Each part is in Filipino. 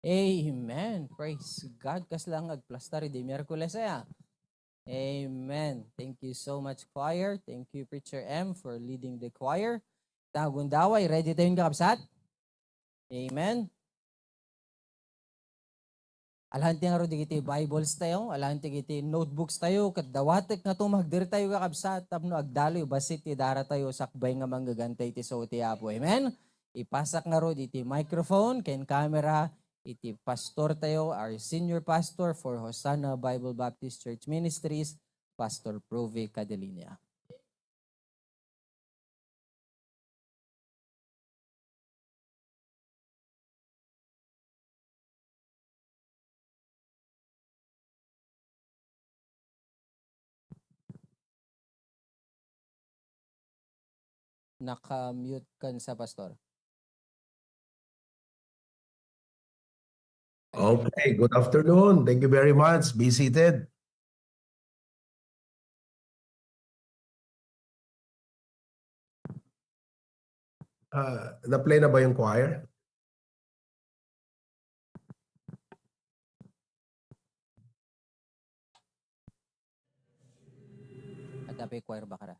Amen. Praise God. Kaslang agplastari di Miyerkules ya. Amen. Thank you so much, choir. Thank you, Preacher M, for leading the choir. Tagundaway, ready tayong kakabsat? Amen. Alhanti nga ro digiti Bibles tayo, alhanti digiti notebooks tayo, kat dawatek nga to magdir tayo kakabsat, tapno agdaloy, basit ti dara tayo sakbay nga manggagantay ti so ti Apo. Amen. Ipasak nga ro iti microphone, ken camera, iti pastor tayo, our senior pastor for Hosanna Bible Baptist Church Ministries, Pastor Provi Cadelinia. Naka-mute kan sa pastor. Okay, good afternoon. Thank you very much. Be seated. Na-play na ba yung choir? At dapat choir ba kara?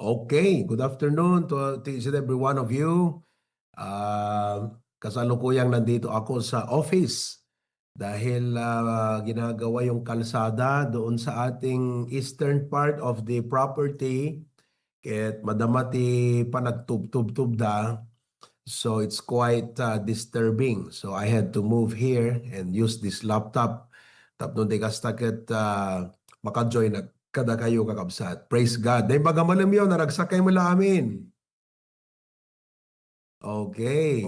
Okay, good afternoon to each and every one of you. Kasalukuyang nandito ako sa office dahil ginagawa yung kalsada doon sa ating eastern part of the property. Ket madamati pa nagtubtub-tub da. So it's quite disturbing. So I had to move here and use this laptop. Tapno di kasta ket maka-join na kada kayo kakabsat. Praise God. Dahil baga malam yun, naragsakay mo lang amin. Okay.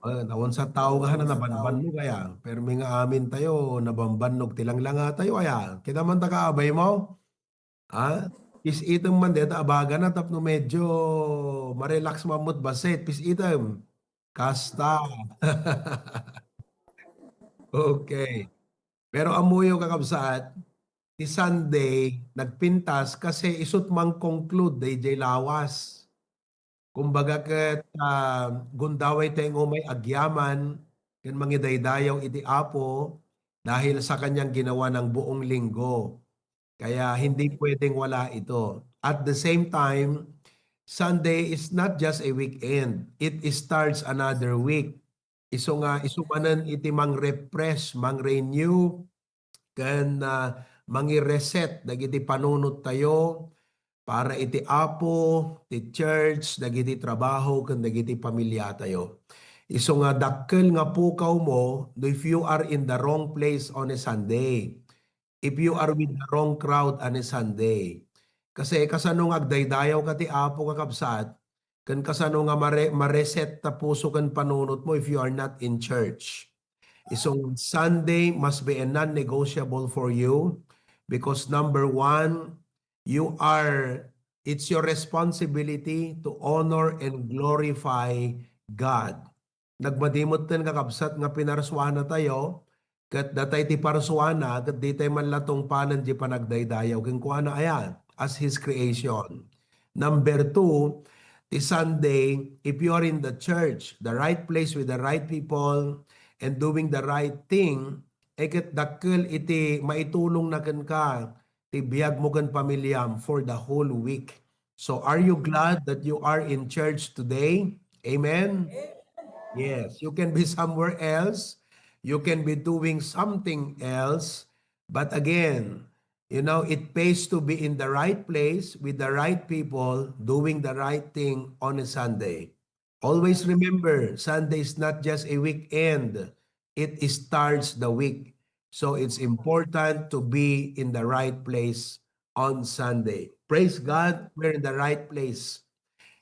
Nawon sa tao nga na nabanban mo kaya. Pero may nga amin tayo, nabambanog tilang lang nga tayo kaya. Kita man kaabay mo. Ha? Pis item man dito, abaga na tapno medyo marelax mamut baset. Pis item. Kasta. Okay. Pero amuyo kakabsat, ti Sunday, nagpintas kasi isut mang conclude DJ Lawas. Kumbaga ket gundaway tayo may agyaman, ken mangidaydayaw iti Apo dahil sa kanyang ginawa ng buong linggo. Kaya hindi pwedeng wala ito. At the same time, Sunday is not just a weekend. It starts another week. Isumanan iti mang-refresh, mang-renew, kan mangi-reset dagiti panunot tayo para iti Apo, ti church, dagiti trabaho, kan dagiti pamilya tayo. Iso nga dakkel nga pukaw mo if you are in the wrong place on a Sunday. If you are with the wrong crowd on a Sunday. Kasi kasano nga agdaydayaw ka ti Apo kakabsat, kan kasano nga mareset ta puso kan panunot mo if you are not in church. Isong Sunday must be a non-negotiable for you because number one, it's your responsibility to honor and glorify God. Nagmadimot ten kakabsat nga pinaraswan na tayo, kat datay ti paraswana, kat di tayo manlatong panan di panagdaydayaw, kung kuha na ayan, as His creation. Number two, ti Sunday, if you are in the church, the right place with the right people, and doing the right thing, eket dakkel iti maitulong na ken ka, ti biyag mo kan pamilyam for the whole week. So are you glad that you are in church today? Amen? Yes, you can be somewhere else. You can be doing something else. But again, it pays to be in the right place with the right people doing the right thing on a Sunday. Always remember, Sunday is not just a weekend. It starts the week. So it's important to be in the right place on Sunday. Praise God, we're in the right place.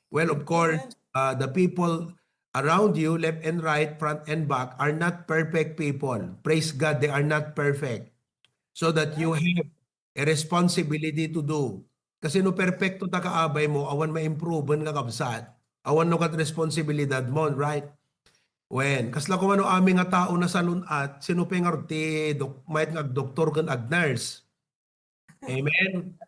Well, of course, the people around you, left and right, front and back, are not perfect people. Praise God, they are not perfect. So that you have a responsibility to do. Kasi no perfecto ta kaabay mo, awan ma-improve nga kabsat. Awan no kat responsibilidad mo, right? When, kasla ko ano aming nga tao na sa lunat, sinupengar ti mayat nga doktor kan ag nurse. Amen?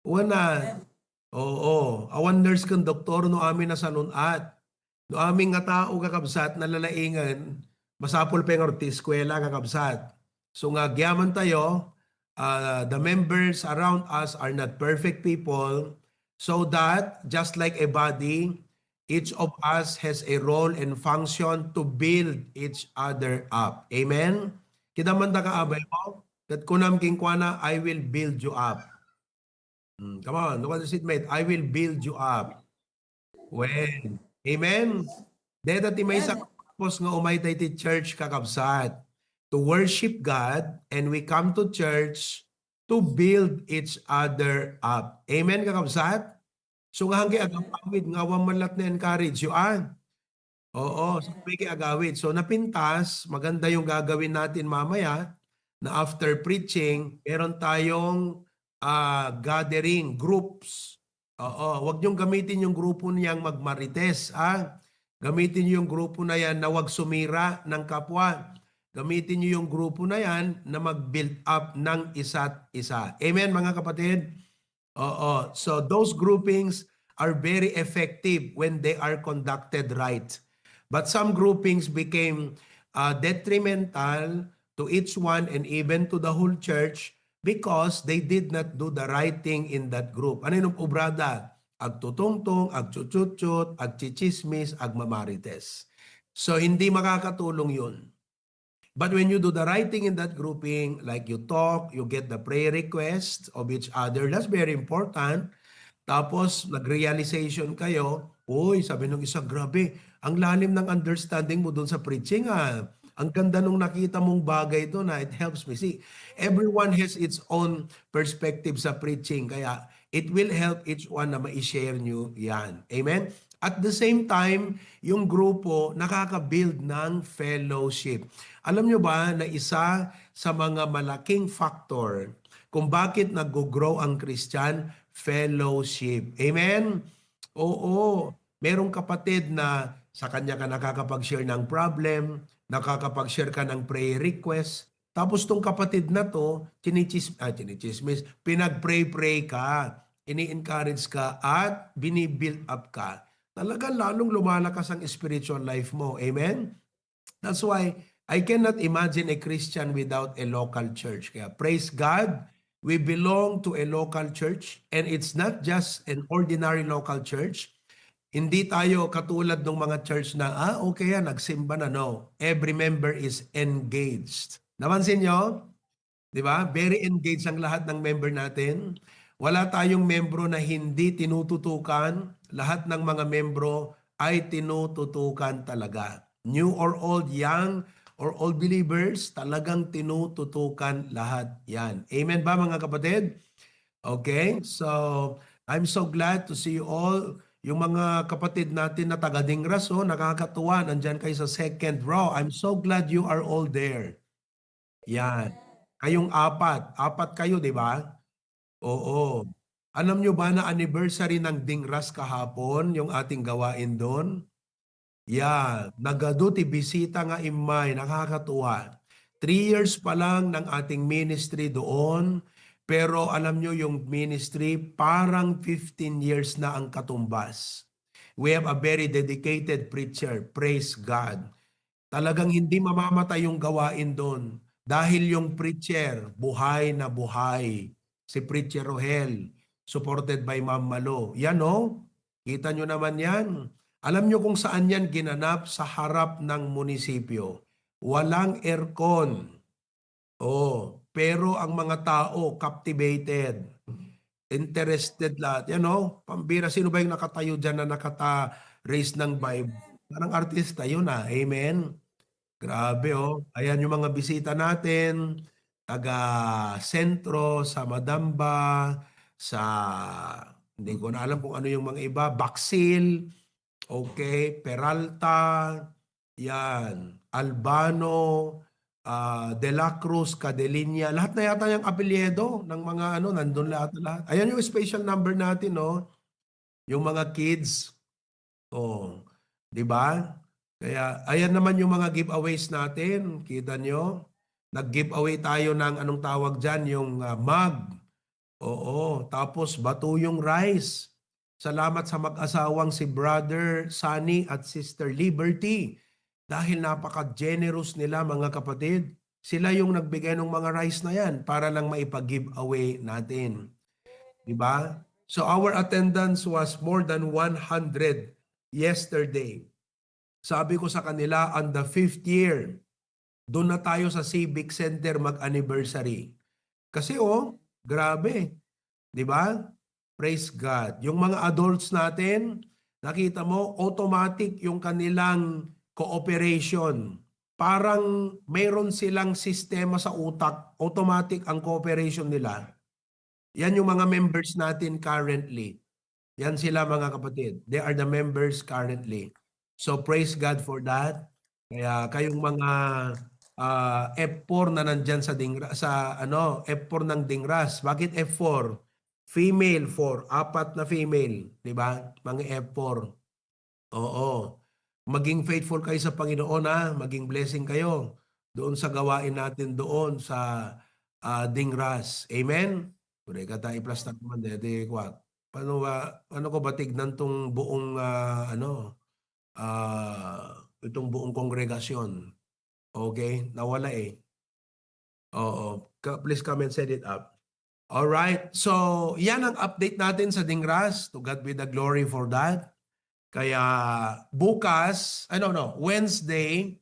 Wana. Oo. Awan nurse kan doktor no amin na sa lunat. No aming nga tao kakabsat na lalaingan, masapol pengar ti eskwela kakabsat. So nga gyaman tayo, the members around us are not perfect people, so that just like a body, each of us has a role and function to build each other up. Amen? Kita man ta kaabay mo, that kunam king kuana, I will build you up. Come on, look at the seatmate. I will build you up. When? Amen? Deta ti may sa purpose nga umay tayo ti church kakabsat. To worship God, and we come to church to build each other up. Amen kakabsat? So nga hanggang agawid, nga wamalat na encourage you, Oo, so may agawid. So napintas, maganda yung gagawin natin mamaya na after preaching, meron tayong gathering, groups. Oo, wag niyong gamitin yung grupo niyang magmarites, Gamitin niyo yung grupo na yan na wag sumira ng kapwa. Gamitin niyo yung grupo na yan na mag-build up ng isa't isa. Amen, mga kapatid? Oo. So those groupings are very effective when they are conducted right. But some groupings became detrimental to each one and even to the whole church because they did not do the right thing in that group. Ano yung obrada? agtutungtong, agchuchutchut, agchichismis, agmamarites. So hindi makakatulong yun. But when you do the right thing in that grouping, like you talk, you get the prayer requests of each other, that's very important. Tapos nag-realization kayo, uy, sabi nung isa, grabe, ang lalim ng understanding mo doon sa preaching ah. Ang ganda nung nakita mong bagay doon na it helps me. See, everyone has its own perspective sa preaching. Kaya it will help each one na ma-share nyo yan. Amen? At the same time, yung grupo nakaka-build ng fellowship. Alam nyo ba na isa sa mga malaking factor kung bakit nag-grow ang Christian, fellowship. Amen? Oo. Merong kapatid na sa kanya ka nakakapag-share ng problem, nakakapag-share ka ng prayer request, tapos tong kapatid na to, chinichismis, pinag-pray-pray ka, ini-encourage ka, at binibuild up ka. Talagang lalong lumalakas ang spiritual life mo. Amen? That's why I cannot imagine a Christian without a local church. Kaya praise God, we belong to a local church and it's not just an ordinary local church. Hindi tayo katulad ng mga church na, okay yan, nagsimba na. No, every member is engaged. Napansin nyo? Di ba? Very engaged ang lahat ng member natin. Wala tayong membro na hindi tinututukan. Lahat ng mga membro ay tinututukan talaga. New or old, young or old believers, talagang tinututukan lahat yan. Amen ba mga kapatid? Okay, so I'm so glad to see you all. Yung mga kapatid natin na taga-Dingras, nakakatuwa, nandyan kayo sa second row. I'm so glad you are all there. Yan. Kayong apat kayo, di ba? Oo. Alam nyo ba na anniversary ng Dingras kahapon, yung ating gawain doon? Yeah, nagaduti bisita nga imay, nakakatuwa. 3 years pa lang ng ating ministry doon, pero alam nyo yung ministry parang 15 years na ang katumbas. We have a very dedicated preacher, praise God. Talagang hindi mamamatay yung gawain doon dahil yung preacher, buhay na buhay. Si Preacher Rohel, supported by Ma'am Malo. Yan o, kita nyo naman yan. Alam nyo kung saan yan ginanap? Sa harap ng munisipyo. Walang aircon. Oh, pero ang mga tao captivated, interested lahat. Yan o, pambira, sino ba yung nakatayo dyan na nakata-raise ng Bible? Parang artista yun ah. Amen. Grabe oh. Ayan yung mga bisita natin, taga Sentro, sa Madamba, sa hindi ko na alam kung ano yung mga iba, Baksil, okay, Peralta, yan, Albano, De La Cruz, Cadelinia, lahat na yata yung apelyido ng mga ano, nandun lahat. Ayan yung special number natin, no? Yung mga kids, oh, di ba? Kaya ayan naman yung mga giveaways natin. Kita nyo? Nag-giveaway tayo ng anong tawag dyan, yung mug. Oo. Tapos batuyong rice. Salamat sa mag-asawang si Brother Sunny at Sister Liberty. Dahil napaka-generous nila mga kapatid. Sila yung nagbigay ng mga rice na yan para lang maipag-giveaway natin. Diba? So our attendance was more than 100 yesterday. Sabi ko sa kanila, on the 5th year, doon na tayo sa Civic Center mag-anniversary. Kasi grabe. Di ba? Praise God. Yung mga adults natin, nakita mo, automatic yung kanilang cooperation. Parang mayroon silang sistema sa utak, automatic ang cooperation nila. Yan yung mga members natin currently. Yan sila mga kapatid. They are the members currently. So praise God for that. Kaya kayong mga F4 na nandyan sa F4 ng Dingras. Bakit F4? Female 4, 4 na female, 'di ba? Mga F4. Oo. Maging faithful kayo sa Panginoon maging blessing kayo doon sa gawain natin doon sa Dingras. Amen. Pure ka tayo plus naman dede kwat. Paano ko ba tignan tong buong itong buong kongregasyon? Okay, nawala eh. Oo. Please come and set it up. Alright. So, yan ang update natin sa Dingras. To God be the glory for that. Kaya bukas, Wednesday,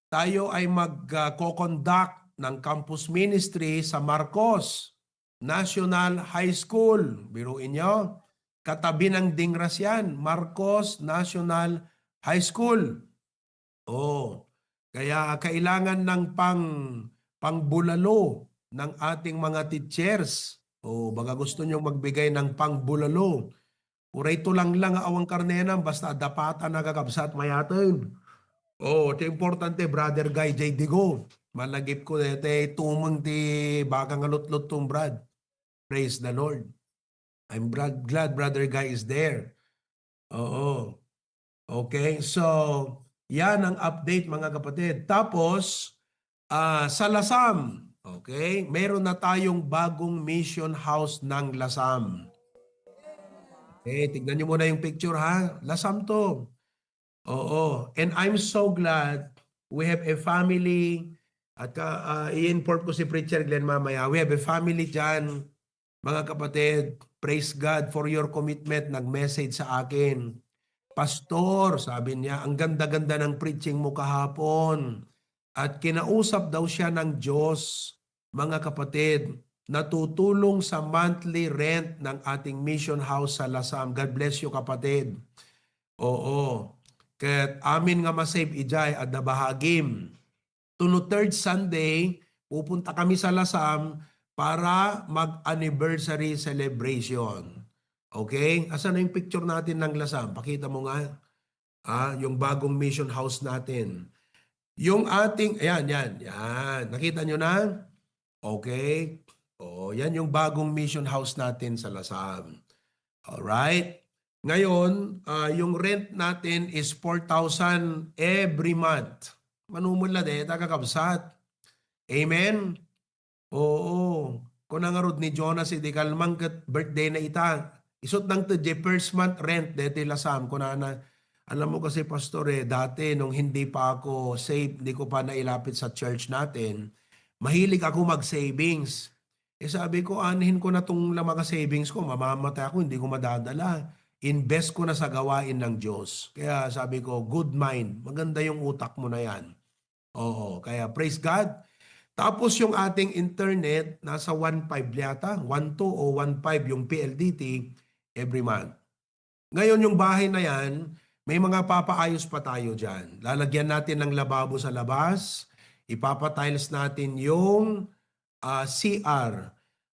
tayo ay mag-co-conduct ng campus ministry sa Marcos National High School. Biruin nyo, katabi ng Dingras yan, Marcos National High School. Oh, kaya kailangan ng pangbulalo ng ating mga teachers. O baka gusto nyo magbigay ng pangbulalo. Urito lang awang karnenan basta dapatan nakakabsat mayatin. Oh, ito importante, Brother Guy J. Digo. Malagip ko ito tumang ti baka ngalutlot tong Brad. Praise the Lord. I'm glad Brother Guy is there. Oo. Okay, so yan ang update mga kapatid. Tapos, sa Lasam, okay, meron na tayong bagong mission house ng Lasam. Okay, tignan nyo muna yung picture ha. Lasam to. Oo. And I'm so glad we have a family. At i-inform ko si Preacher Glenn mamaya. We have a family dyan, mga kapatid. Praise God for your commitment. Nag-message sa akin. Pastor, sabi niya, ang ganda-ganda ng preaching mo kahapon. At kinausap daw siya ng Diyos, mga kapatid, natutulong sa monthly rent ng ating mission house sa Lasam. God bless you, kapatid. Oo. Ket amin nga masave ijay at nabahagim. Tuno third Sunday, pupunta kami sa Lasam para mag-anniversary celebration. Okay? Asan na yung picture natin ng Lasam? Pakita mo nga. Yung bagong mission house natin. Yung ating, yan. Nakita nyo na? Okay. Yan yung bagong mission house natin sa Lasam. Alright. Ngayon, yung rent natin is 4,000 every month. Manumula kakabsat. Amen? Oo. Kung nangarod ni Jonas, di kalmang birthday na ita. Isot nang to first month rent, dete Lasam. Alam mo kasi, Pastor, dati nung hindi pa ako saved, hindi ko pa nailapit sa church natin, mahilig ako mag-savings. Sabi ko, anihin ko na itong mga savings ko, mamamatay ako, hindi ko madadala. Invest ko na sa gawain ng Diyos. Kaya sabi ko, good mind. Maganda yung utak mo na yan. Oo, kaya praise God. Tapos yung ating internet, nasa 1.5 yata, 1.2 o 1.5 yung PLDT every month. Ngayon yung bahay na yan, may mga papaayos pa tayo dyan. Lalagyan natin ng lababo sa labas. Ipapatiles natin yung CR.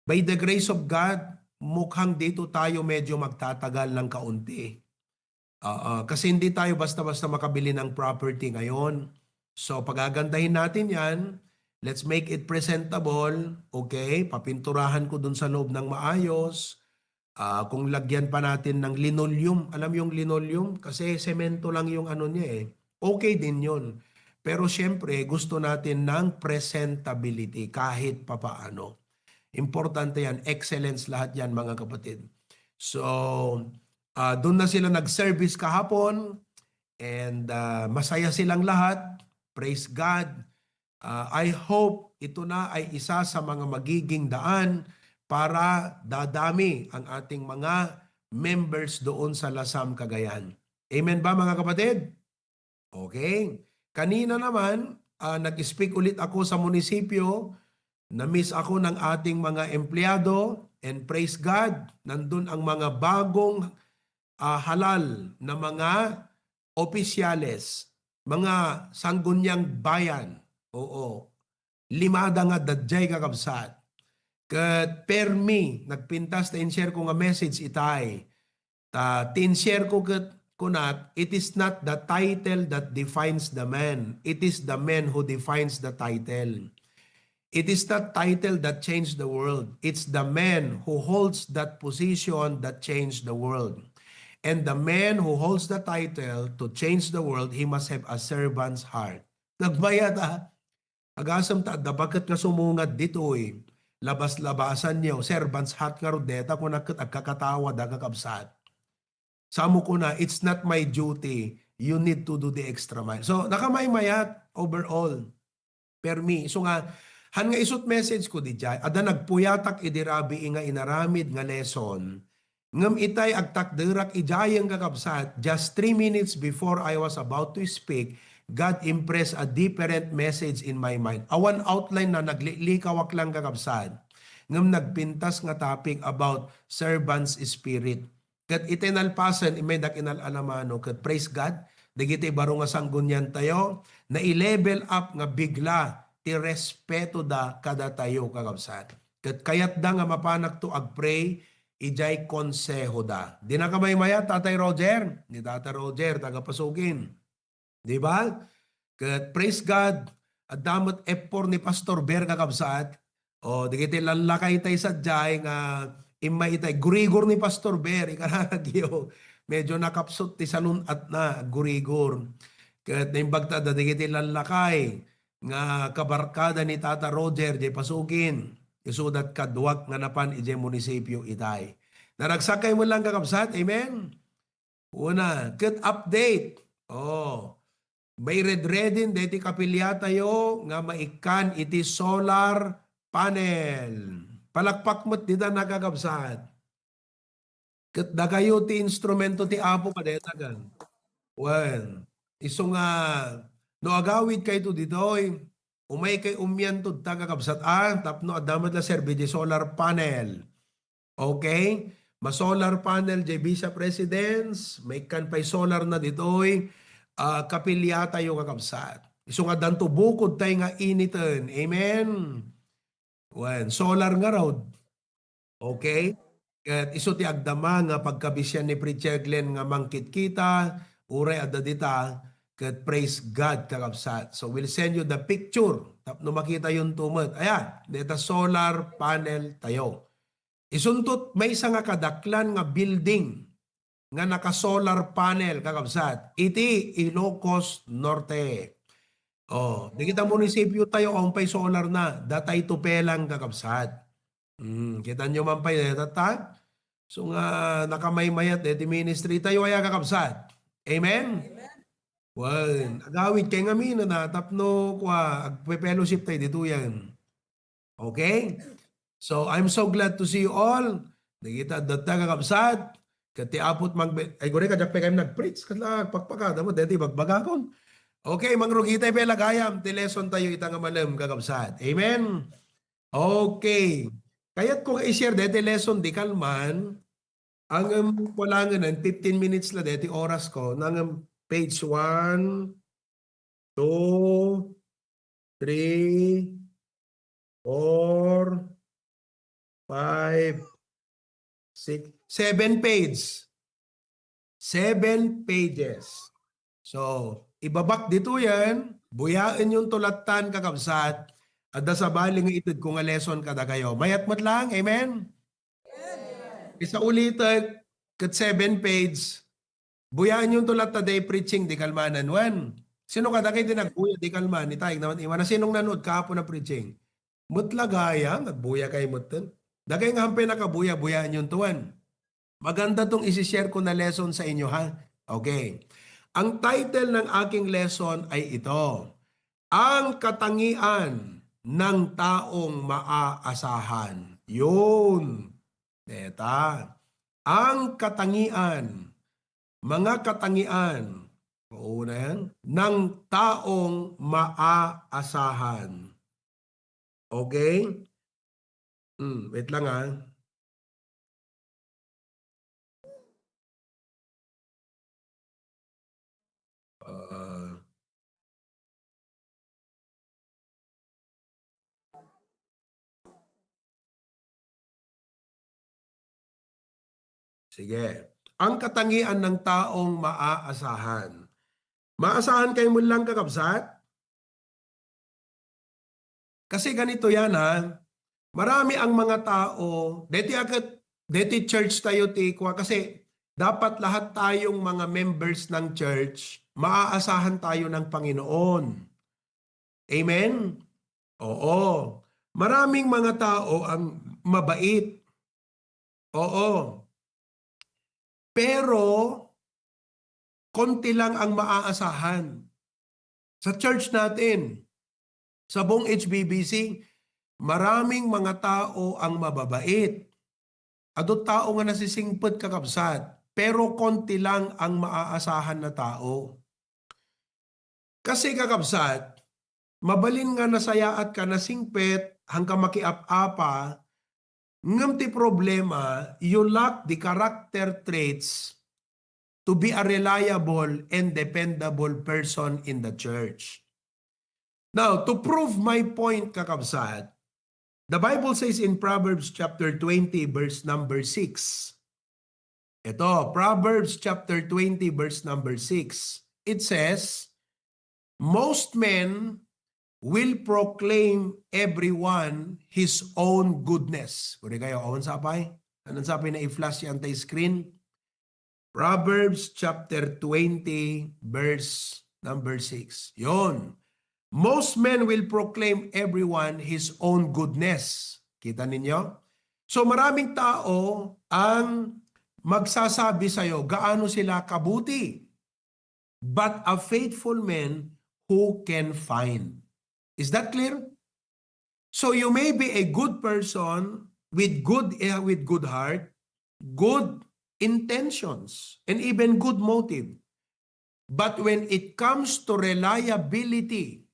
By the grace of God, mukhang dito tayo medyo magtatagal ng kaunti. Kasi hindi tayo basta-basta makabili ng property ngayon. So pagagandahin natin yan. Let's make it presentable. Okay? Papinturahan ko dun sa loob ng maayos. Kung lagyan pa natin ng linoleum, alam yung linoleum? Kasi semento lang yung ano niya eh. Okay din yun. Pero syempre, gusto natin ng presentability kahit papaano. Importante yan. Excellence lahat yan, mga kapatid. So, doon na sila nag-service kahapon and masaya silang lahat. Praise God. I hope ito na ay isa sa mga magiging daan para dadami ang ating mga members doon sa Lasam Cagayan. Amen ba mga kapatid? Okay. Kanina naman, nag-speak ulit ako sa munisipyo. Na-miss ako ng ating mga empleyado and praise God, nandun ang mga bagong halal na mga opisyales, mga sanggunyang bayan. Oo. Limada nga dadjay kakabsat. Kat per me, nagpintas na in-share ko nga message itay. Tin-share ko kunat, it is not the title that defines the man. It is the man who defines the title. It is that title that changed the world. It's the man who holds that position that changed the world. And the man who holds the title to change the world, he must have a servant's heart. Nagbayad agasam ta, dabagat nga sumungad dito eh. Labas-labasan niyo, servant's heart nga rodeta kung nagkakatawa dagakabsat. Samo ko na, it's not my duty. You need to do the extra mile. So, nakamay-mayat overall. Per me. So nga, Han nga isut message ko di jay, ada nagpuyatak idirabi nga inaramid nga lesson, ngam itay agtakderak ijayang kakabsat, just 3 minutes before I was about to speak, God impressed a different message in my mind. Awan outline na naglikawak lang kakabsat, ngam nagpintas nga topic about servant's spirit. Kat itinalpasan, imedak inalamano, kat praise God, dagiti baro nga sanggunyan tayo, na i-level up nga bigla, ti respeto da kada tayo kakabsat. Kat kayat da nga mapanak to agpray, ijay konseho da. Di na kamay maya, Tatay Roger, ni Tata Roger, tagapasukin. Di ba? Kat praise God, at damot effort ni Pastor Ber kakabsat, o digiti lalakay tayo sa jay nga imay itay, gurigor ni Pastor Ber, ikaragyo, medyo nakapsot ti salun at na gurigor. Kat naimbagta da digiti lalakay, nga kabarkada ni Tata Roger, jay pasukin, isudat kadwak nga napan ijay munisipyo itay. Naragsakay mo lang kakabsat, amen? Una, kat update, may redredin, deti kapilya tayo, nga maikan iti solar panel. Palakpak mo't dita nakakabsat. Kat dagayo ti instrumento ti Apo kadetagan. Well, iso nga, no agawid kay to ditoy, umay kay umyan to tagakabsat tapno adamad la serbi di solar panel. Okay? Ma-solar panel jay Vice Presidents, may kan pay solar na ditoy, kapilya tayo kakabsat. Iso nga danto bukod tayo nga initan. Amen? Well, solar nga raw. Okay? At iso ti agdama nga pagkabisyan ni Preacher Glenn nga mangkit kita, uray adda dita, kat praise God kakabsat. So we'll send you the picture. Tapno makita yung tumot. Ayan, dita solar panel tayo. Isuntot may isa nga kadaklan nga building nga naka-solar panel kakabsat. Iti Ilocos Norte. Di kita munisipyo tayo pay solar na. Datay tupelang kakabsat. Kita nyo man pa'y tata. So nga nakamay-mayat di ministry tayo ay kakabsat. Amen? Well, agawid kay nga mina na tapno kwa agpe-fellowship tayo dito yan. Okay? So I'm so glad to see you all. Nakita data kakabsat. Kati apot ay gore kadyak pa kayo nag-preach. Kala pagpakada mo, dati bagbagakon. Okay, mangrugitay pa lagayam. Ti lesson tayo itang malam kakabsat. Amen? Okay. Kaya't kung i-share dati lesson di kalman, ang wala nga 15 minutes la dati oras ko, nang page 1, 2, 3, 4, 5, 6, 7 page. 7 pages. So, ibabak dito yan, buyaan yung tulatan kakabsat, at sa baling itid ko nga lesson kada kayo. Mayat mat lang, amen? Isa ulitan, kat 7 page, buyaan yung tulat day preaching di kalmanan. One, sino kada kayo dinagbuya di kalman? Ni tayo naman iwan na sinong nanood kahapon na preaching? Mutlagaya, nagbuya kayo mutan. Dagay nga hampay nakabuya, buyaan yung tuwan. Maganda tong isi-share ko na lesson sa inyo ha. Okay. Ang title ng aking lesson ay ito. Ang katangian ng taong maaasahan. Yun. Eta. Ang katangian, mga katangian, una yan, ng taong maaasahan. Okay? Wait lang ha. Sige. Ang katangian ng taong maaasahan. Maasahan kayo mo lang kakabsat? Kasi ganito yan ha. Marami ang mga tao, deti church tayo tikwa kasi dapat lahat tayong mga members ng church, maaasahan tayo ng Panginoon. Amen? Oo. Maraming mga tao ang mabait. Oo. Pero, konti lang ang maaasahan. Sa church natin, sa buong HBBC, maraming mga tao ang mababait. Adot tao nga nasisingpet kakabsat, pero konti lang ang maaasahan na tao. Kasi kakabsat, mabalin nga nasayaat ka nasingpet hanggang makiap-apa, ngam ti problema, you lack the character traits to be a reliable and dependable person in the church. Now, to prove my point kakabsat, the Bible says in Proverbs chapter 20 verse number 6. Ito, Proverbs chapter 20 verse number 6. It says, most men will proclaim everyone his own goodness. Pwede kayo, awan sapay? Anong sapay na i-flash yung anti-screen? Proverbs chapter 20 verse number 6. Yon. Most men will proclaim everyone his own goodness. Kita ninyo? So maraming tao ang magsasabi sa'yo gaano sila kabuti. But a faithful man who can find. Is that clear? So you may be a good person with good heart, good intentions, and even good motive. But when it comes to reliability,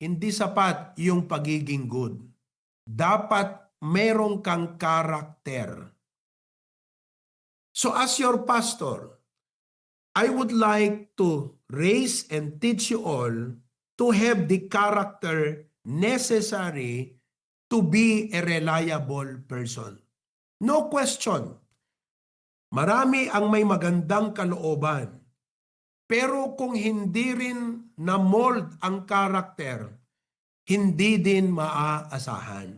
hindi sapat yung pagiging good. Dapat merong kang karakter. So as your pastor, I would like to raise and teach you all to have the character necessary to be a reliable person. No question. Marami ang may magandang kalooban. Pero kung hindi rin na-mold ang karakter, hindi din maaasahan.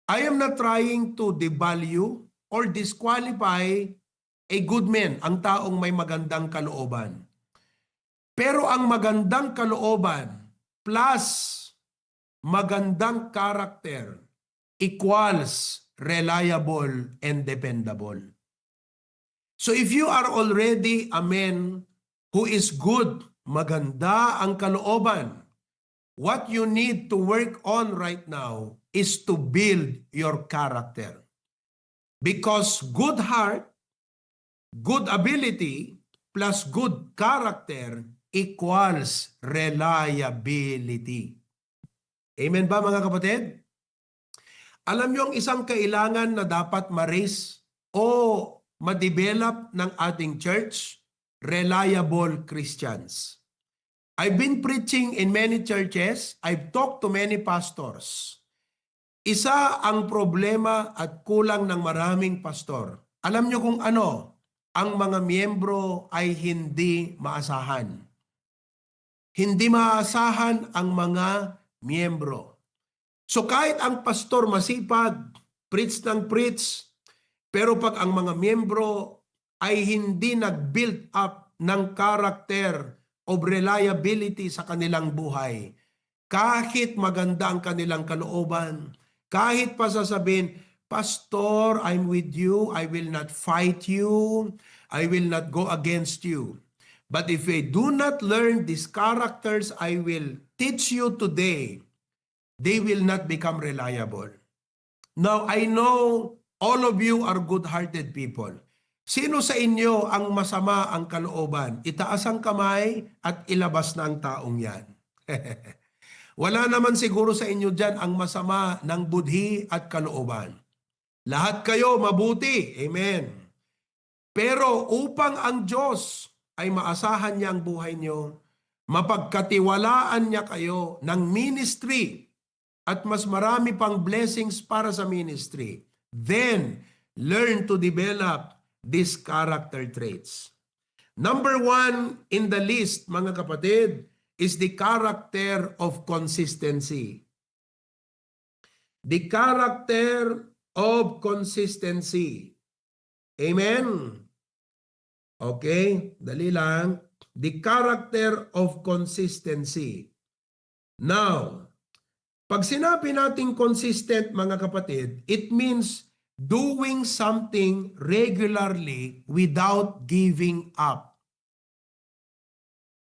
I am not trying to devalue or disqualify a good man, ang taong may magandang kalooban. Pero ang magandang kalooban plus magandang karakter equals reliable and dependable. So if you are already a man who is good, maganda ang kalooban, what you need to work on right now is to build your character. Because good heart, good ability, plus good character equals reliability. Amen ba mga kapatid? Alam niyo ang isang kailangan na dapat ma-raise o ma-develop ng ating church? Reliable Christians. I've been preaching in many churches. I've talked to many pastors. Isa ang problema at kulang ng maraming pastor. Alam niyo kung ano? Ang mga miyembro ay hindi maasahan. Hindi maasahan ang mga miyembro. So kahit ang pastor masipag, preach ng preach, pero pag ang mga miyembro ay hindi nag-build up ng character of reliability sa kanilang buhay, kahit maganda ang kanilang kalooban, kahit pa sasabihin, Pastor, I'm with you, I will not fight you, I will not go against you. But if they do not learn these characters I will teach you today, they will not become reliable. Now, I know all of you are good-hearted people. Sino sa inyo ang masama ang kalooban? Itaas ang kamay at ilabas na ang taong yan. Wala naman siguro sa inyo dyan ang masama ng budhi at kalooban. Lahat kayo mabuti. Amen. Pero upang ang Diyos ay maasahan niya ang buhay niyo, mapagkatiwalaan niya kayo ng ministry at mas marami pang blessings para sa ministry, then learn to develop these character traits. Number 1 in the list, mga kapatid, is the character of consistency. The character of consistency. Amen? Okay, dali lang. The character of consistency. Now, pag sinabi natin consistent, mga kapatid, it means doing something regularly without giving up.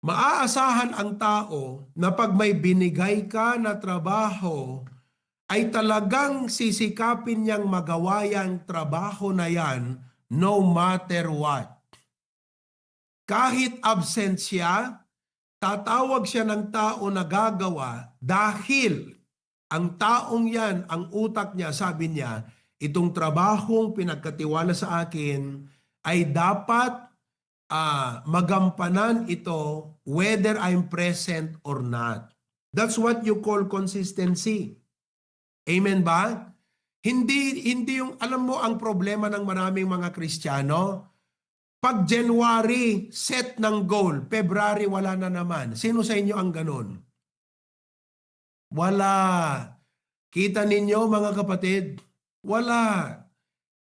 Maaasahan ang tao na pag may binigay ka na trabaho ay talagang sisikapin niyang magawa yung trabaho na yan no matter what. Kahit absent siya, tatawag siya ng tao na gagawa dahil ang taong yan, ang utak niya, sabi niya, itong trabahong pinagkatiwala sa akin ay dapat magampanan ito whether I'm present or not. That's what you call consistency. Amen ba? Hindi yung, alam mo ang problema ng maraming mga Kristiyano, pag January, set ng goal, February, wala na naman. Sino sa inyo ang ganun? Wala. Kita ninyo mga kapatid? Wala.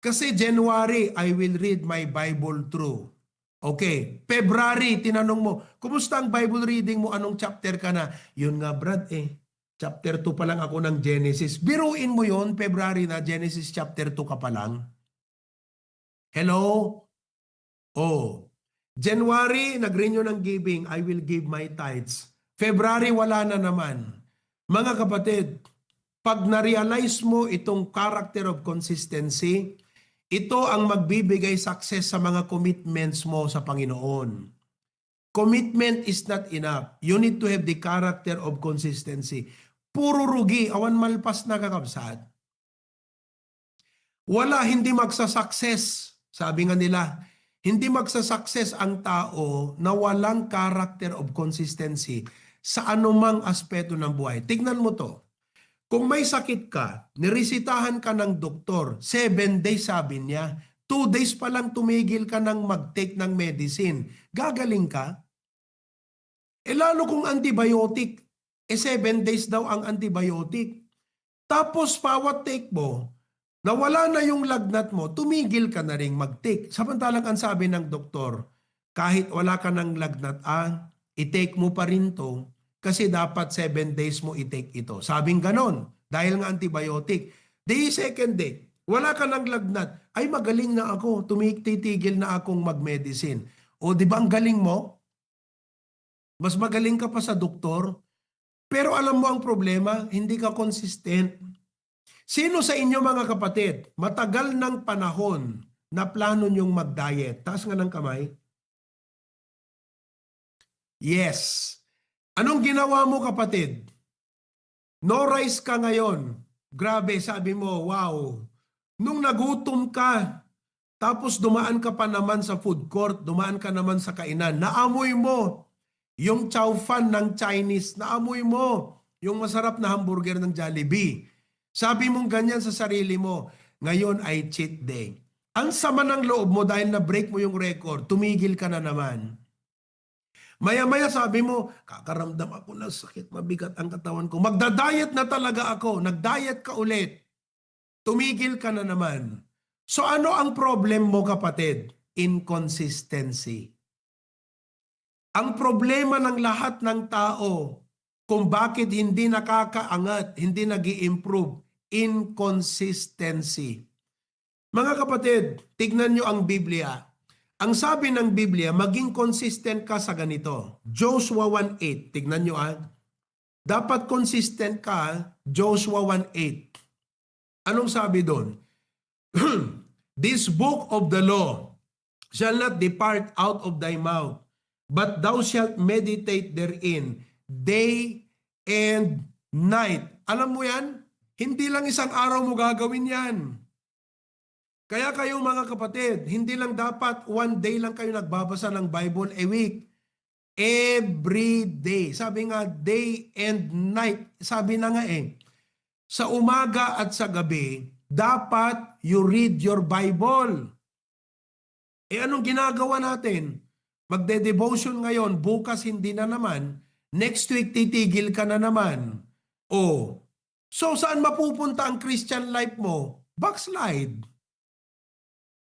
Kasi January, I will read my Bible through. Okay. February, tinanong mo, kumusta ang Bible reading mo? Anong chapter ka na? Yun nga Brad Chapter 2 pa lang ako ng Genesis. Biruin mo yun, February na, Genesis chapter 2 ka pa lang. Hello? Oh. January, nag-renew ng giving, I will give my tithes. February, wala na naman. Mga kapatid, pag na-realize mo itong character of consistency, ito ang magbibigay success sa mga commitments mo sa Panginoon. Commitment is not enough. You need to have the character of consistency. Puro rugi, awan malpas na kakabsat. Wala, hindi magsasucess. Sabi nga nila, hindi magsasucess ang tao na walang character of consistency sa anumang aspeto ng buhay. Tignan mo to. Kung may sakit ka, niresitahan ka ng doktor, 7 days sabi niya, 2 days pa lang tumigil ka ng mag-take ng medicine. Gagaling ka? Lalo kung antibiotic, 7 days daw ang antibiotic. Tapos bawat take mo, nawala na yung lagnat mo, tumigil ka na rin mag-take. Samantalang ang sabi ng doktor, kahit wala ka ng lagnat, i-take mo pa rin to kasi dapat 7 days mo i-take ito. Sabing ganon, dahil nga antibiotic. The second day, wala ka ng lagnat, ay magaling na ako, titigil na akong mag-medicine. O di ba ang galing mo? Mas magaling ka pa sa doktor. Pero alam mo ang problema, hindi ka consistent. Sino sa inyo mga kapatid, matagal ng panahon na plano nyong mag-diet? Taas nga ng kamay. Yes. Anong ginawa mo kapatid? No rice ka ngayon. Grabe, sabi mo, wow. Nung nagutom ka, tapos dumaan ka pa naman sa food court, dumaan ka naman sa kainan, naamoy mo yung chow fan ng Chinese, naamoy mo yung masarap na hamburger ng Jollibee. Sabi mong ganyan sa sarili mo, ngayon ay cheat day. Ang sama ng loob mo dahil na-break mo yung record, tumigil ka na naman. Maya-maya sabi mo, kakaramdam ako ng sakit, mabigat ang katawan ko. Magda-diet na talaga ako, nag-diet ka ulit. Tumigil ka na naman. So ano ang problem mo kapatid? Inconsistency. Ang problema ng lahat ng tao kung bakit hindi nakakaangat, hindi nag-i-improve, inconsistency. Mga kapatid, tignan nyo ang Biblia. Ang sabi ng Biblia, maging consistent ka sa ganito. Joshua 1:8, tignan nyo Dapat consistent ka, Joshua 1:8. Anong sabi doon? This book of the law shall not depart out of thy mouth, but thou shalt meditate therein day and night. Alam mo yan? Hindi lang isang araw mo gagawin yan. Kaya kayo mga kapatid, hindi lang dapat one day lang kayo nagbabasa ng Bible a week. Every day. Sabi nga, day and night. Sabi na nga sa umaga at sa gabi, dapat you read your Bible. Anong ginagawa natin? Magde-devotion ngayon, bukas hindi na naman, next week titigil ka na naman. So saan mapupunta ang Christian life mo? Backslide.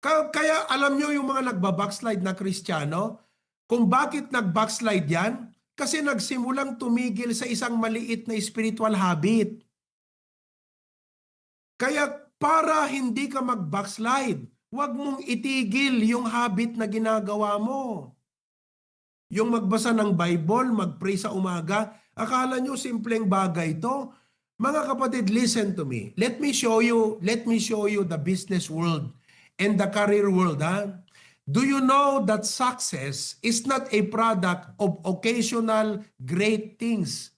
Kaya alam nyo yung mga nagbabackslide na Kristiyano, kung bakit nag-backslide yan? Kasi nagsimulang tumigil sa isang maliit na spiritual habit. Kaya para hindi ka mag-backslide, huwag mong itigil yung habit na ginagawa mo. Yung magbasa ng Bible, mag-pray sa umaga, akala nyo simpleng bagay to. Mga kapatid, listen to me. Let me show you the business world and the career world. Ha? Do you know that success is not a product of occasional great things?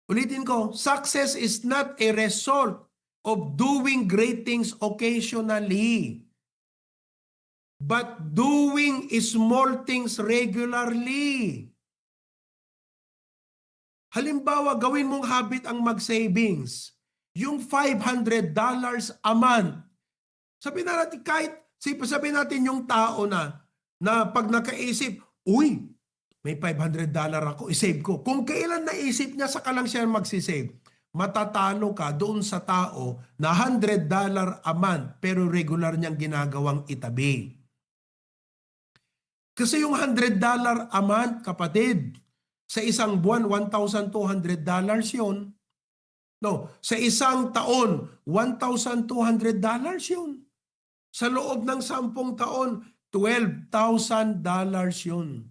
Ulitin ko, success is not a result of doing great things occasionally, but doing small things regularly. Halimbawa, gawin mong habit ang mag-savings. Yung $500 a month. Sabihin natin sabihin natin yung tao na pag nakaisip, uy, may $500 ako, isave ko. Kung kailan naisip niya, saka lang siya magsisave. Matatalo ka doon sa tao na $100 a month pero regular niyang ginagawang itabi. Kasi yung $100 a month, kapatid, sa isang buwan, $1,200 yun. No, sa isang taon, $1,200 yun. Sa loob ng 10 taon, $12,000 yun.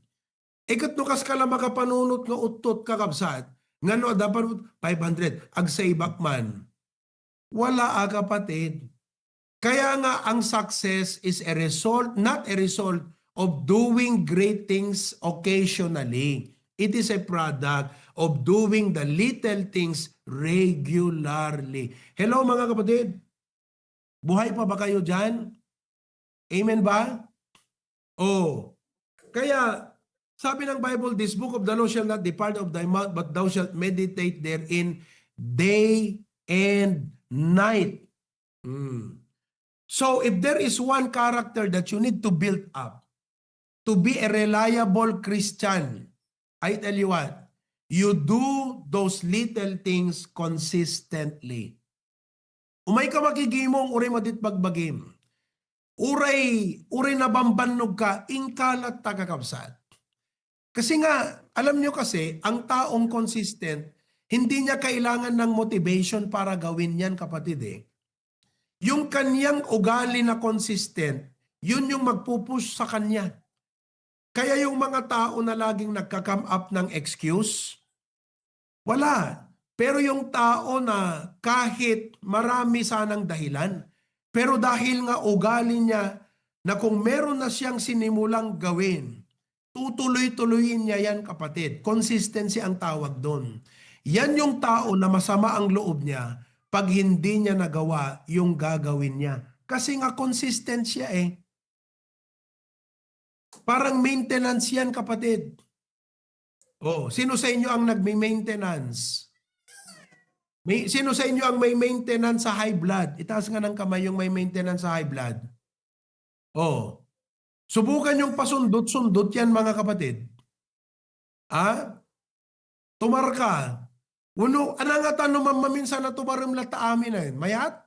Ikat nukas ka lang makapanunot nga utot kakabsat. Nga no, dapat 500, ag-save man. Wala kapatid. Kaya nga ang success is a result, not a result of doing great things occasionally. It is a product of doing the little things regularly. Hello mga kapatid. Buhay pa ba kayo dyan? Amen ba? Oh. Kaya sabi ng Bible, this book of the law shall not depart of thy mouth, but thou shalt meditate therein day and night. So if there is one character that you need to build up to be a reliable Christian, I tell you what, you do those little things consistently. Umay ka makigimong, uray madit pagbagim. Uray na bambanog ka, ingkalat tagakapsat. Kasi nga, alam nyo kasi, ang taong consistent, hindi niya kailangan ng motivation para gawin yan, kapatid eh. Yung kanyang ugali na consistent, yun yung magpupush sa kanya. Kaya yung mga tao na laging nagka-come up ng excuse, wala. Pero yung tao na kahit marami sanang dahilan, pero dahil nga ugali niya na kung meron na siyang sinimulang gawin, tutuloy-tuloyin niya yan, kapatid. Consistency ang tawag doon. Yan yung tao na masama ang loob niya pag hindi niya nagawa yung gagawin niya. Kasi nga consistent siya eh. Parang maintenance yan, kapatid. Oh, sino sa inyo ang nagme-maintenance? Sino sa inyo ang may maintenance sa high blood? Itaas nga ng kamay yung may maintenance sa high blood. Oh. Subukan yung pasundot-sundot yan, mga kapatid. Tumar ka. Uno, anang maminsan na tumarim lata amin na yun. Mayat?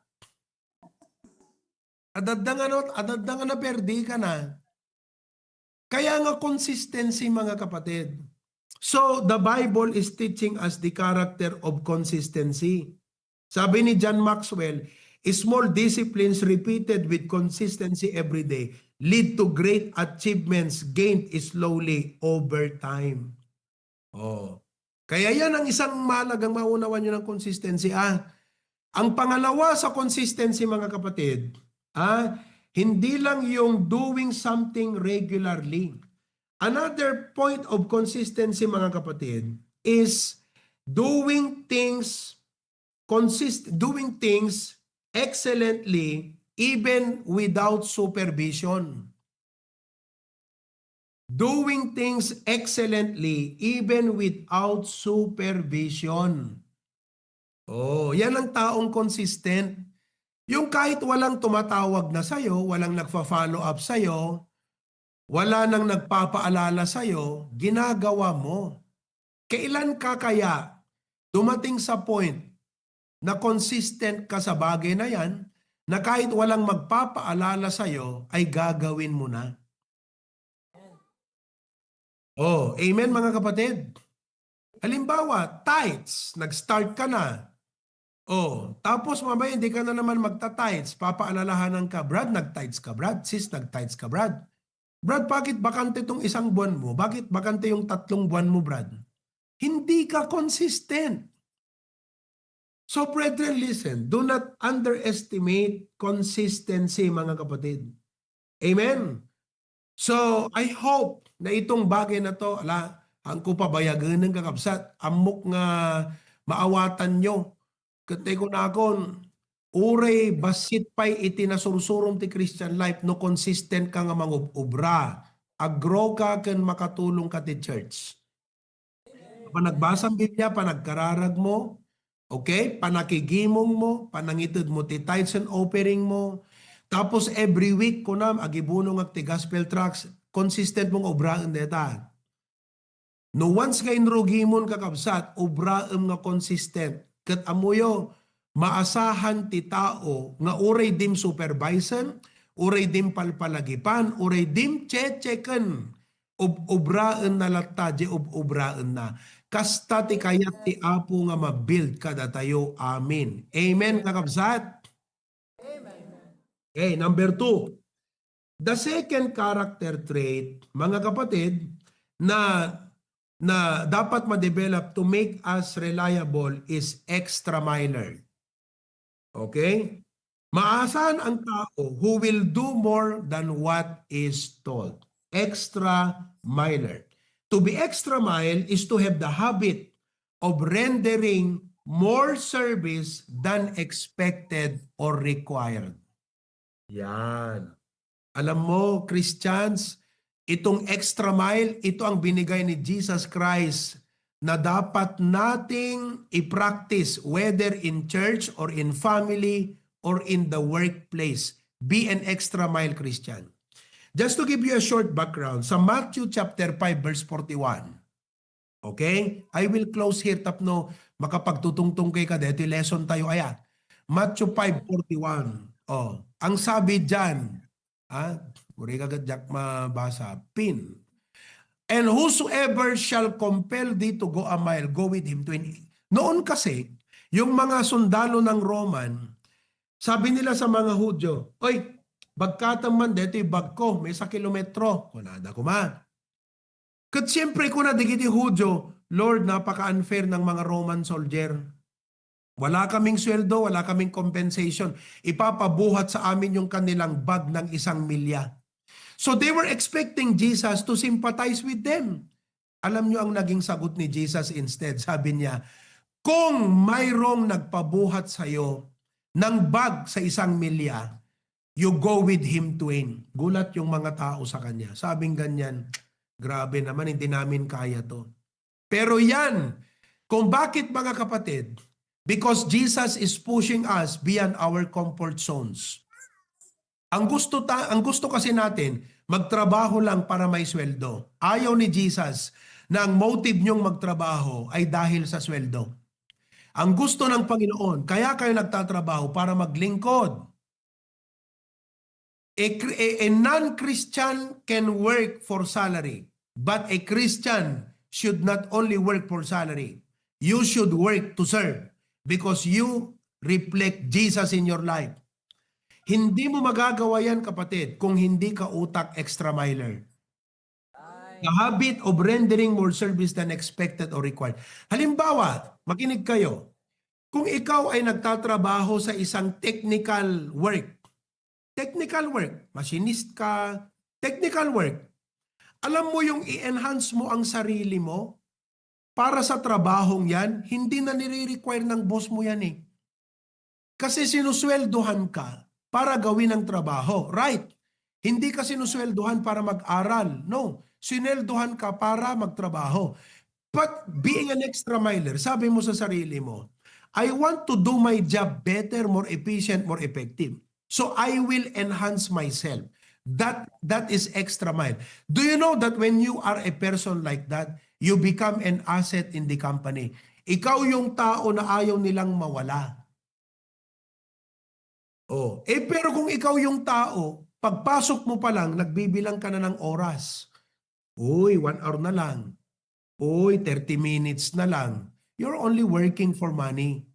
Adadang na perdi ka na. Kaya nga consistency, mga kapatid. So, the Bible is teaching us the character of consistency. Sabi ni John Maxwell, small disciplines repeated with consistency every day lead to great achievements gained slowly over time. Oh. Kaya yan ang isang mahalagang maunawan nyo ng consistency. Ang pangalawa sa consistency, mga kapatid, hindi lang yung doing something regularly. Another point of consistency, mga kapatid, is doing things excellently even without supervision. Doing things excellently even without supervision. Oh, yan ang taong consistent. Yung kahit walang tumatawag na sa'yo, walang nagfa-follow up sa'yo, wala nang nagpapaalala sa'yo, ginagawa mo. Kailan ka kaya dumating sa point na consistent ka sa bagay na yan, na kahit walang magpapaalala sa'yo, ay gagawin mo na? Oh, amen mga kapatid. Halimbawa, tithes, nag-start ka na. Oh, tapos mamaya hindi ka na naman magta-tithes, papaalalahanan ka, Brad, nag-tithes ka, Brad. Sis, nag-tithes ka, Brad. Brad, bakit bakante itong 1 buwan mo? Bakit bakante yung 3 buwan mo, Brad? Hindi ka consistent. So brethren, listen, do not underestimate consistency, mga kapatid. Amen. So I hope na itong bagay na to, ang kupabayagan ng kakabsat, amok nga maawatan nyo. Katay ko na akon, uray basit pay iti nasursurom ti Christian life no consistent ka nga mangubra. Agro ka ken makatulong ka ti church. Panagbasang Biblia, panagkararag mo, okay? Panakigimong mo, panangitid mo ti tithes and offering mo. Tapos every week ko na agibunong ag ti gospel tracts, consistent mong obraan deta. No once nga inrugimon kakabsat, obraan nga consistent. Kat amuyo, maasahan ti tao nga uray dim supervision, uray dim palpalagipan, uray dim checken. Obraan na latta, di obraan na. Kasta ti kayat ti Apo nga mabuild kada tayo. Amen. Amen, kakabsat? Okay, number 2. The second character trait, mga kapatid, na dapat ma-develop to make us reliable is extra miler. Okay? Maasahan ang tao who will do more than what is told. Extra miler. To be extra mile is to have the habit of rendering more service than expected or required. Yan. Alam mo, Christians, itong extra mile, ito ang binigay ni Jesus Christ na dapat nating i-practice whether in church or in family or in the workplace. Be an extra mile Christian. Just to give you a short background, sa Matthew chapter 5 verse 41. Okay? I will close here tapno makapagtutungtong kay ka dito lesson tayo aya. Matthew 5:41. Oh, ang sabi diyan, uri kagad jak mabasa, pin. And whosoever shall compel thee to go a mile, go with him 20. Noon kasi, yung mga sundalo ng Roman, sabi nila sa mga Hudyo, oy, bagkatang man dito bag ko, may sa kilometro. Kunada ko man. Kat siyempre kung nadigiti Hudyo, Lord, napaka-unfair ng mga Roman soldier. Wala kaming sweldo, wala kaming compensation. Ipapabuhat sa amin yung kanilang bag ng 1 milya. So they were expecting Jesus to sympathize with them. Alam nyo ang naging sagot ni Jesus instead. Sabi niya, kung mayroong nagpabuhat sa'yo ng bag sa 1 milya, you go with him twain. Gulat yung mga tao sa kanya. Sabing ganyan, grabe naman, hindi namin kaya to. Pero yan, kung bakit mga kapatid, because Jesus is pushing us beyond our comfort zones. Ang gusto kasi natin, magtrabaho lang para may sweldo. Ayaw ni Jesus na ang motive niyong magtrabaho ay dahil sa sweldo. Ang gusto ng Panginoon, kaya kayo nagtatrabaho para maglingkod. A non-Christian can work for salary, but a Christian should not only work for salary. You should work to serve because you reflect Jesus in your life. Hindi mo magagawa yan, kapatid, kung hindi ka utak extra miler. The habit of rendering more service than expected or required. Halimbawa, makinig kayo. Kung ikaw ay nagtatrabaho sa isang technical work, machinist ka, technical work, alam mo yung i-enhance mo ang sarili mo para sa trabahong yan, hindi na nire-require ng boss mo yan eh. Kasi sinusweldohan ka para gawin ang trabaho. Right? Hindi ka sinusweldohan para mag-aral. No. Sineldohan ka para magtrabaho. But being an extra miler, sabi mo sa sarili mo, I want to do my job better, more efficient, more effective. So I will enhance myself. That is extra mile. Do you know that when you are a person like that, you become an asset in the company? Ikaw yung tao na ayaw nilang mawala. Pero kung ikaw yung tao, pagpasok mo pa lang, nagbibilang ka na ng oras. Uy, 1 hour na lang. Uy, 30 minutes na lang. You're only working for money.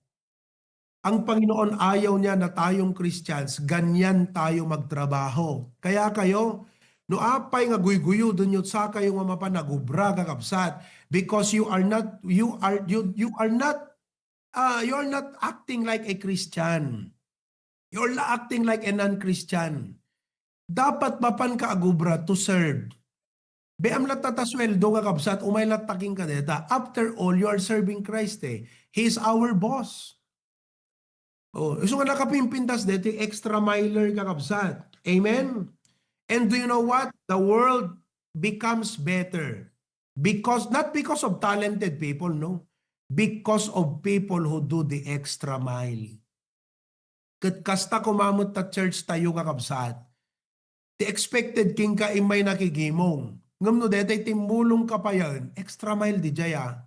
Ang Panginoon ayaw niya na tayong Christians, ganyan tayo magtrabaho. Kaya kayo, no apay nga guy-guyo dun yun sa kayo nga mapanagubra kakapsat because you are not you're not acting like a Christian. You're acting like a non-Christian. Dapat mapan ka agubra to serve. Be am lat tatasweldo nga kabsat, umay lat taking ka deta. After all, you are serving Christ eh. He is our boss. Oh, so nga nakapimpintas dito, extra miler ka kabsat. Amen? And do you know what? The world becomes better. Not because of talented people, no. Because of people who do the extra mile. Kat kasta kumamot ta church tayo kakabsat. Ti expected king ka imay nakigimong. Ngam no detay timulong ka pa yan, extra mile di jaya.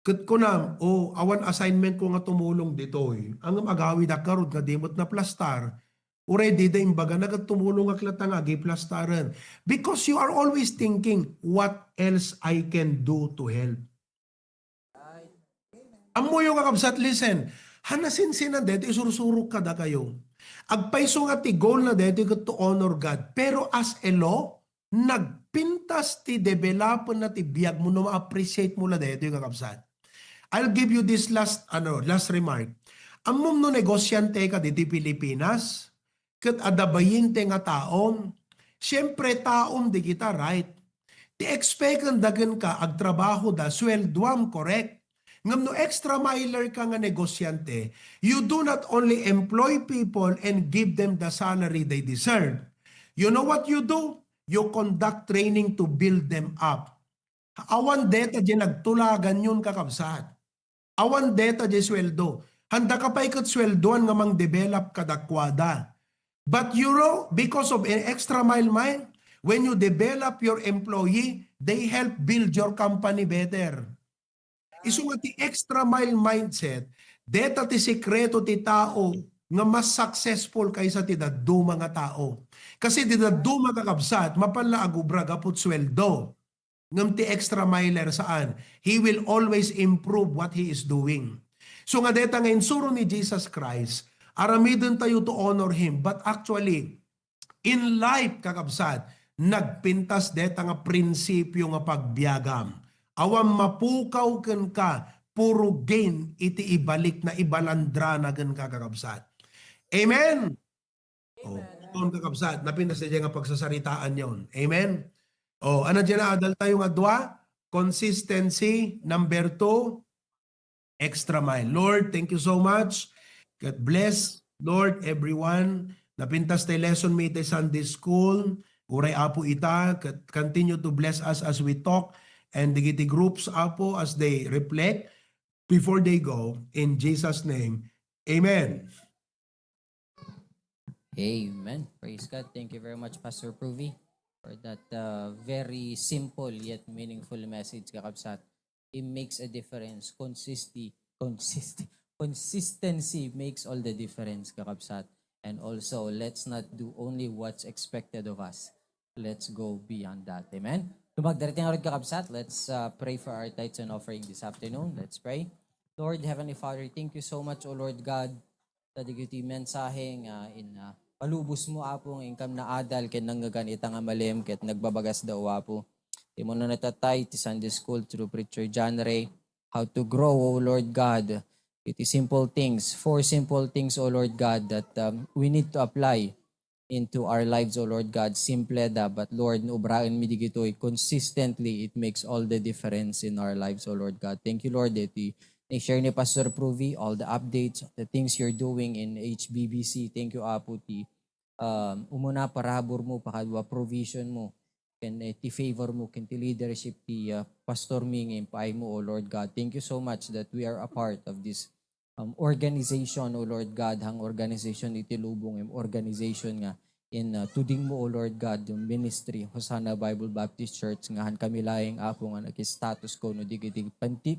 Kat ko na, awan assignment ko nga tumulong dito eh. Ang agawid akarod nga dimot na plastar. Already da imbaga nagatumulong aklat nga giplastaran. Because you are always thinking, what else I can do to help? Amo yung kakabsat, listen, hanasin sinan dito, isursurok ka da kayo. Agpaiso nga ti goal na dito to honor God. Pero as a law, nagpintas ti develop na ti biyag mo na ma-appreciate mo na dito yung kakabsat. I'll give you this last remark. Amom no negosyante ka dito Pilipinas, kat adabayin te nga taom, siyempre taom di kita right. Ti expect ang dagan ka agtrabaho da, swelduam correct. Ngam no extra miler ka nga negosyante, you do not only employ people and give them the salary they deserve. You know what you do? You conduct training to build them up. Awan deta di nagtulagan yun kakabsat. Awan deta di sweldo. Handa ka pa ikot sweldoan nga mang develop kadakwada. But you know, because of an extra mile mind, when you develop your employee, they help build your company better. Isu nga ti extra mile mindset, deta ti sekreto ti tao nga mas successful kaysa ti daduma nga tao. Kasi ti daduma kakabsat, mapala agubra gapot sweldo. Ngam ti extra miler saan? He will always improve what he is doing. So nga deta nga insuro ni Jesus Christ, aramidon tayo to honor Him. But actually, in life kakabsat, nagpintas deta nga prinsipyo nga pagbiagam. Awam mapukaw ken ka, puro gain iti ibalik na ibalandra na gan kakabsat. Amen? Amen. Kakabsat, napintas na nga pagsasaritaan yon. Amen? Ano dyan na adal tayo nga dua? Consistency. Number 2, extra mile. Lord, thank you so much. God bless, Lord, everyone. Napintas tayo lesson may tayo Sunday school. Uray apo ita. Continue to bless us as we talk. And digiti groups apo as they reflect before they go. In Jesus' name, amen. Amen. Praise God. Thank you very much, Pastor Pruvi, for that very simple yet meaningful message, kakabsat. It makes a difference. Consistency makes all the difference, kakabsat. And also, let's not do only what's expected of us. Let's go beyond that. Amen? Lumagdarating ang kakabsat. Let's pray for our tithes and offering this afternoon. Let's pray. Lord, Heavenly Father, thank you so much, O Lord God, sa digiti mensaheng palubos mo apong ingkam na adal ken nanggaganita nga malem ket nagbabagas daw apo. Imo na natatay ti Sunday School through Preacher John Ray, how to grow, O Lord God. It is simple things, 4 simple things, O Lord God, that we need to apply into our lives, O Lord God. Simple da, but Lord, nubrain mi digitoy consistently, it makes all the difference in our lives, O Lord God. Thank you, Lord, that i-share ni Pastor Pruvi all the updates, the things you're doing in HBBC. Thank you, Apo, umuna parabor mo, pakadwa provision mo, and ti favor mo, ken ti leadership ti Pastor Ming, impay mo, O Lord God. Thank you so much that we are a part of this organization, O Lord God, hang organization iti lubong, organization nga in tuding mo, O Lord God, yung ministry, Hosanna Bible Baptist Church, nga han kami laing apo nga nag-status ko, no digiti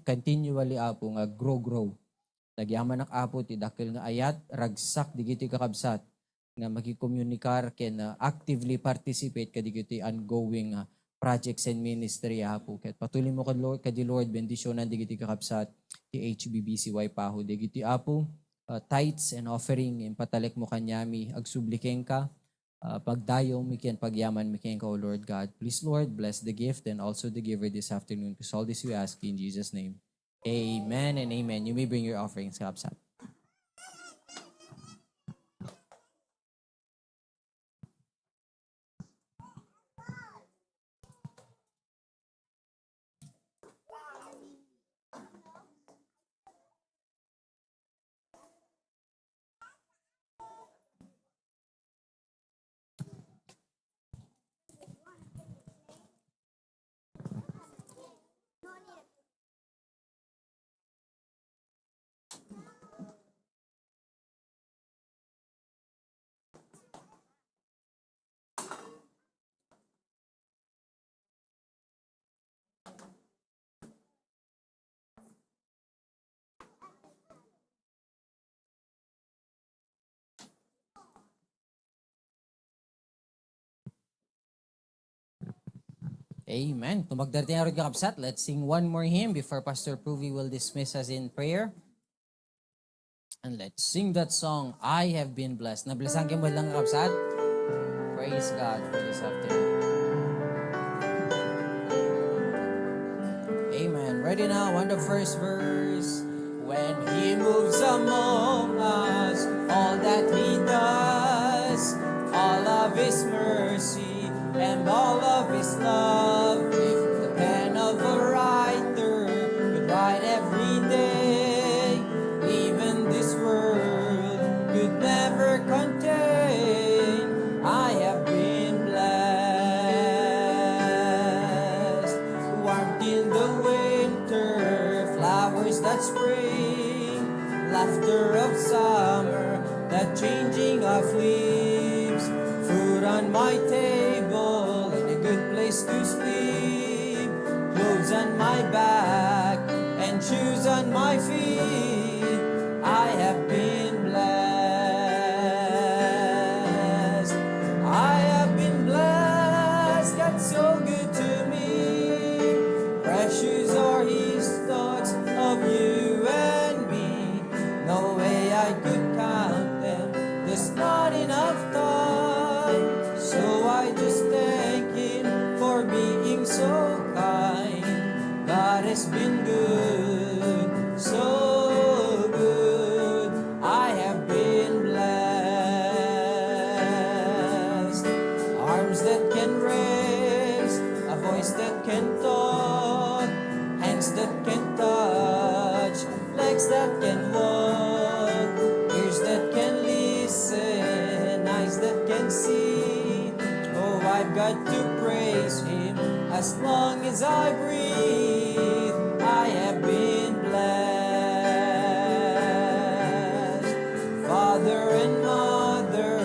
continually apo nga grow. Nagyaman ng apo, ti dakil nga ayat, ragsak, digiti kakabsat, nga makikomunikar, ken actively participate, kadigiti ongoing projects and ministry apo. Ket patuloy mo kadi Lord, bendisyonan digiti kakabsat, ti HBBCY paho, digiti apo, tithes and offering, impatalik mo kanyami, agsublikeng ka, pagdayo miken pagyaman miken ka, O Lord God. Please Lord, bless the gift and also the giver this afternoon. Because all this we ask in Jesus' name. Amen and amen. You may bring your offerings, Kapsat. Amen. Tumagdarti nga rin ka, Kapsat. Let's sing one more hymn before Pastor Pruvi will dismiss us in prayer. And let's sing that song, I Have Been Blessed. Nablasan kayo mo lang, Kapsat. Praise God for this afternoon. Amen. Ready now on the first verse. When He moves among us, all that He does, all of His mercy and all of His love, if the pen of a writer could write every day, even this world could never contain. I have been blessed. Warmth in the winter, flowers that spring, laughter of summer, that changing of leaves, food on my table, and a good place to sleep, clothes on my back, and shoes on my feet. I have been blessed. I have been blessed. God's so good to me. Precious are His thoughts of you and me. No way I could count them. There's not enough time. So I just thank Him for being so kind. God has been good, so good. I have been blessed. Arms that can raise, a voice that can talk, hands that can touch, legs that can walk, ears that can listen, eyes that can see. Oh, I've got to praise Him as long as I breathe. I have been blessed. Father and mother,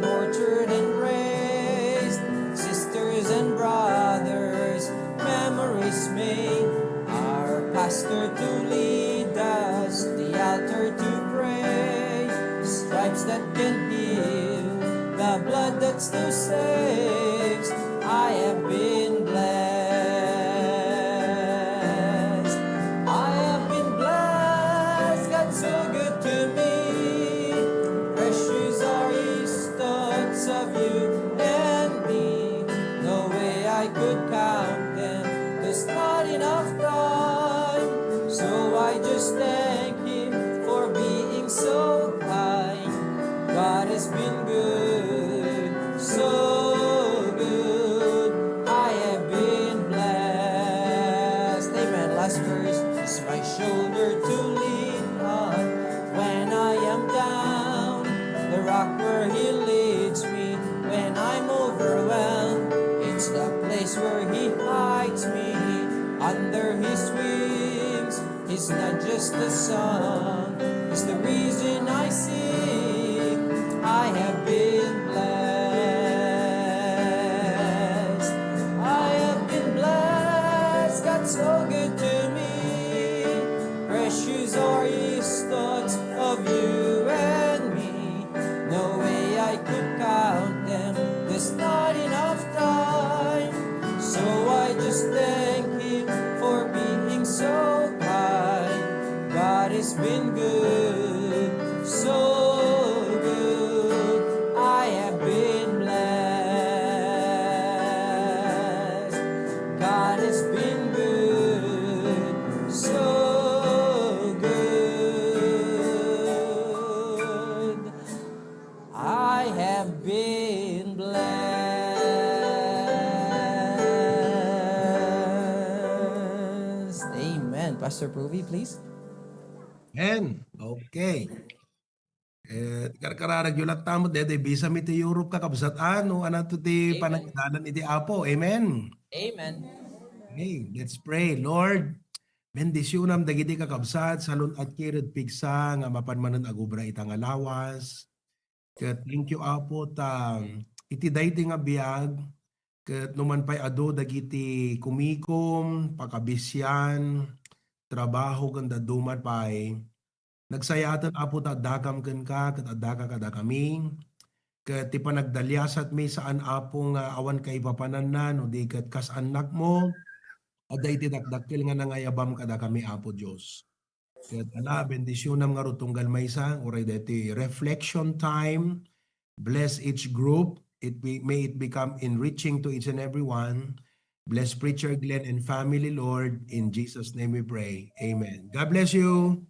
nurtured and raised, sisters and brothers, memories made. Our pastor to lead us, the altar to pray, stripes that can heal, the blood that still saves. I have been blessed. I have been blessed. God's so good to me. Precious are His thoughts of you and me. No way I could count them. There's not enough time. So I just thank Him for being so kind. God has been good, so good. I have been blessed. Amen. Last verse. It's my shoulder to lean on when I am down. The rock where He leads me when I'm overwhelmed. It's the place where He hides me under His wings. He's not just a song, He's the reason I sing. I have been blessed. I have been blessed. God's so good to me. Precious are His thoughts of you and me. No way I could count them. There's not enough time. So I just thank Him for being so kind. God has been good, so have been blessed. Amen. Pastor Provy, please. And, okay. Karkararag yulat tamo, dede, bisa mi ti Europe kakabsat ano, anato ti Amen. panagdanan iti Apo. Amen. Amen. Okay, let's pray. Lord, bendisyonam dagiti kakabsat, salon at kirid pigsa, nga mapanmanan agubra itang alawas. Ket thank you, Apo, iti dayti nga biag, ket numan pa'y ado dagiti kumikom, pakabisyan, trabaho ganda duman pa'y, nagsayatan, Apo, ta adakam ken ka, ket adaka kada kami, ket ti panagdalyasat mi saan, Apo, nga awan kay papanannan, o di ket kas anak mo, aday ti dakdakkel nga nangayabam kada kami, Apo Diyos. Ket bendisyonam nga rutunggal maysa, oray deti reflection time. Bless each group. May it become enriching to each and every one. Bless Preacher Glenn and family, Lord. In Jesus' name we pray. Amen. God bless you.